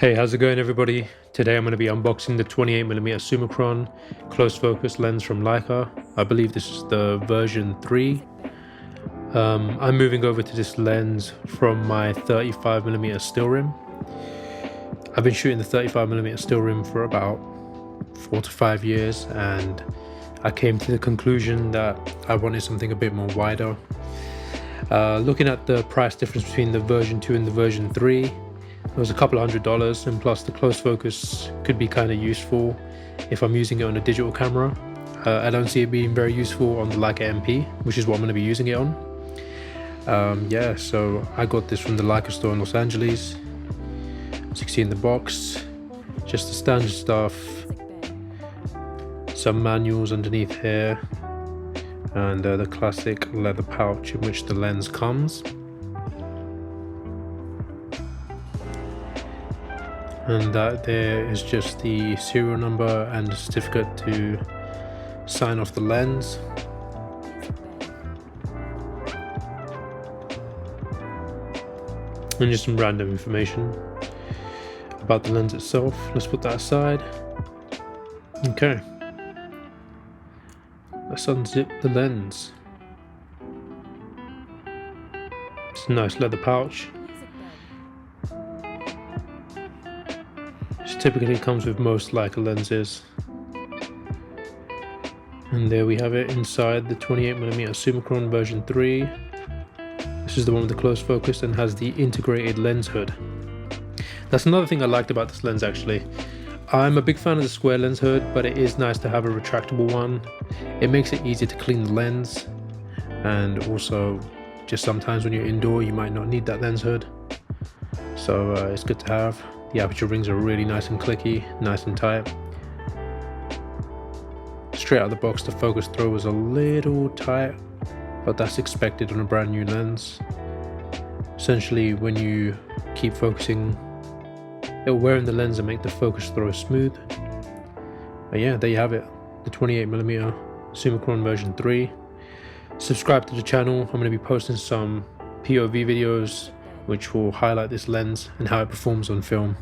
Hey, how's it going everybody? Today I'm going to be unboxing the 28mm Summicron close focus lens from Leica. I believe this is the version 3. I'm moving over to this lens from my 35mm still rim. I've been shooting the 35mm still rim for about 4 to 5 years, and I came to the conclusion that I wanted something a bit more wider. Looking at the price difference between the version 2 and the version 3, it was a couple of $100, and plus the close focus could be kind of useful if I'm using it on a digital camera. I don't see it being very useful on the Leica MP, which is what I'm going to be using it on. Yeah, so I got this from the Leica store in Los Angeles. As you can see in the box, just the standard stuff, some manuals underneath here, and the classic leather pouch in which the lens comes. And that there is just the serial number and the certificate to sign off the lens. And just some random information about the lens itself. Let's put that aside. Okay, let's unzip the lens. It's a nice leather pouch. Which typically comes with most Leica lenses. And there we have it inside the 28mm Summicron version 3. This is the one with the close focus and has the integrated lens hood. That's another thing I liked about this lens actually. I'm a big fan of the square lens hood, but it is nice to have a retractable one. It makes it easier to clean the lens, and also just sometimes when you're indoor you might not need that lens hood. So it's good to have. The aperture rings are really nice and clicky, nice and tight. Straight out of the box, the focus throw was a little tight, but that's expected on a brand new lens. Essentially, when you keep focusing, it'll wear in the lens and make the focus throw smooth. But yeah, there you have it, the 28mm Summicron version 3. Subscribe to the channel. I'm going to be posting some POV videos which will highlight this lens and how it performs on film.